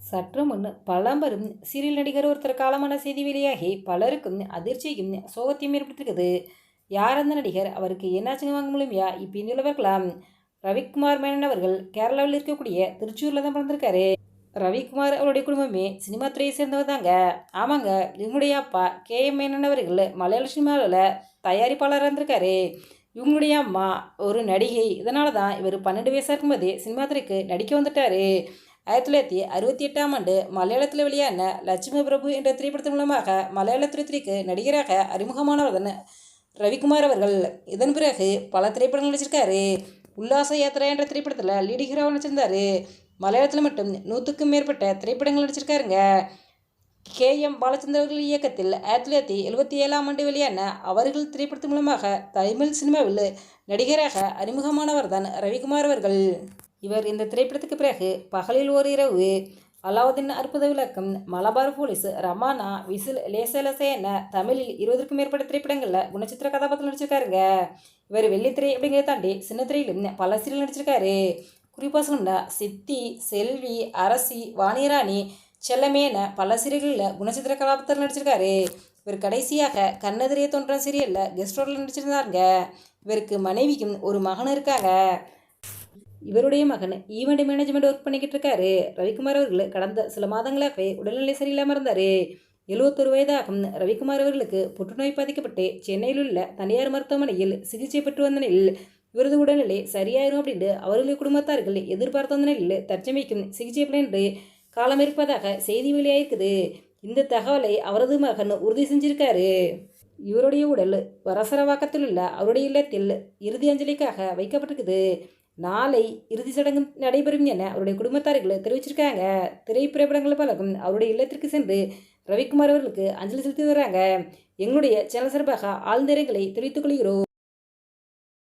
சற்று முன் பழம்பெரும் சீரியல் நடிகர் ஒருத்தர் காலமான செய்தி வெளியாகி பலருக்கும் அதிர்ச்சியும் சோகத்தையும் ஏற்படுத்திருக்குது. யார் அந்த நடிகர், அவருக்கு என்னாச்சுங்க வாங்க மூலியமையா இப்போ இந்த பார்க்கலாம். ரவிக்குமார் மேனன் அவர்கள் கேரளாவில் இருக்கக்கூடிய திருச்சூரில் தான் பிறந்திருக்காரு. ரவிக்குமார் அவருடைய குடும்பமே சினிமா துறையை சேர்ந்தவர் தாங்க. ஆமாங்க, இவங்களுடைய அப்பா KM மேனன் அவர்கள் மலையாள சினிமாவில் தயாரிப்பாளராக இருந்திருக்காரு. இவங்களுடைய அம்மா ஒரு நடிகை. இதனால தான் இவர் 12 வயசாக இருக்கும்போதே சினிமா துறைக்கு நடிக்க வந்துட்டார். 1968ஆம் ஆண்டு மலையாளத்தில் வெளியான லட்சுமி பிரபு என்ற திரைப்படத்தின் மூலமாக மலையாள திரைத்துறைக்கு நடிகராக அறிமுகமானவர் ரவிக்குமார் அவர்கள். இதன் பிறகு பல திரைப்படங்கள் நடிச்சிருக்காரு. உல்லாச யாத்திரா என்ற திரைப்படத்தில் லீடி ஹீரோவாக நடிச்சிருந்தாரு. மலையாளத்தில் மட்டும் 100க்கும் மேற்பட்ட திரைப்படங்கள் நடிச்சிருக்காருங்க. KM பாலச்சந்தர் அவர்கள் இயக்கத்தில் 1977ஆம் ஆண்டு வெளியான அவர்கள் திரைப்படத்தின் மூலமாக தமிழ் சினிமாவில் நடிகராக அறிமுகமானவர் தான் ரவிக்குமார் அவர்கள். இவர் இந்த திரைப்படத்துக்கு பிறகு பகலில் ஒரு இரவு, அலாவுதீன் அற்புத விளக்கம், மலபார் போலீஸ், ரமானா, விசில், லேசலசே என தமிழில் 20க்கும் மேற்பட்ட திரைப்படங்களில் குணச்சித்திர கதாபாத்திரம் நடிச்சிருக்காருங்க. இவர் வெள்ளித்திரை அப்படிங்கிறத தாண்டி சின்ன திரையிலும் பல சீரியல் நடிச்சிருக்காரு. குறிப்பாக சொல்லணும்னா சித்தி, செல்வி, அரசி, வாணிராணி, செல்லமே என பல சீரியல்களில் குணச்சித்திர கதாபாத்திரம் நடிச்சிருக்காரு. இவர் கடைசியாக கண்ணெதிரே தோன்ற சீரியலில் கெஸ்ட் ரோலில் நடிச்சிருந்தாருங்க. இவருக்கு மனைவிக்கும் ஒரு மகன் இருக்காங்க. இவருடைய மகன் ஈவெண்ட் மேனேஜ்மெண்ட் ஒர்க் பண்ணிக்கிட்டு இருக்காரு. ரவிக்குமார் அவர்கள் கடந்த சில மாதங்களாகவே உடல்நிலை சரியில்லாமல் இருந்தார். 71 வயதாகும் ரவிக்குமார் அவர்களுக்கு புற்றுநோய் பாதிக்கப்பட்டு சென்னையில் உள்ள தனியார் மருத்துவமனையில் சிகிச்சை பெற்று வந்த நிலையில் இவரது உடல்நிலை சரியாயிரும் அப்படின்னு அவர்களுடைய குடும்பத்தார்கள் எதிர்பார்த்த வந்த நிலையில் தற்சமைக்கும் சிகிச்சை பலனின்றி காலம் இருப்பதாக செய்தி வெளியாயிருக்குது. இந்த தகவலை அவரது மகன் உறுதி செஞ்சிருக்காரு. இவருடைய உடல் வரசரவாக்கத்தில் உள்ள அவருடைய இல்லத்தில் இறுதி அஞ்சலிக்காக வைக்கப்பட்டிருக்குது. நாளை இறுதி சடங்கு நடைபெறும் என அவருடைய குடும்பத்தார்கள் தெரிவிச்சிருக்காங்க. திரைப்பிரபலங்கள் பலரும் அவருடைய இல்லத்திற்கு சென்று ரவிக்குமார் அவர்களுக்கு அஞ்சலி செலுத்தி வராங்க. எங்களுடைய சேனல் சார்பாக ஆழ்ந்த இரங்கலை தெரிவித்துக் கொள்கிறோம்.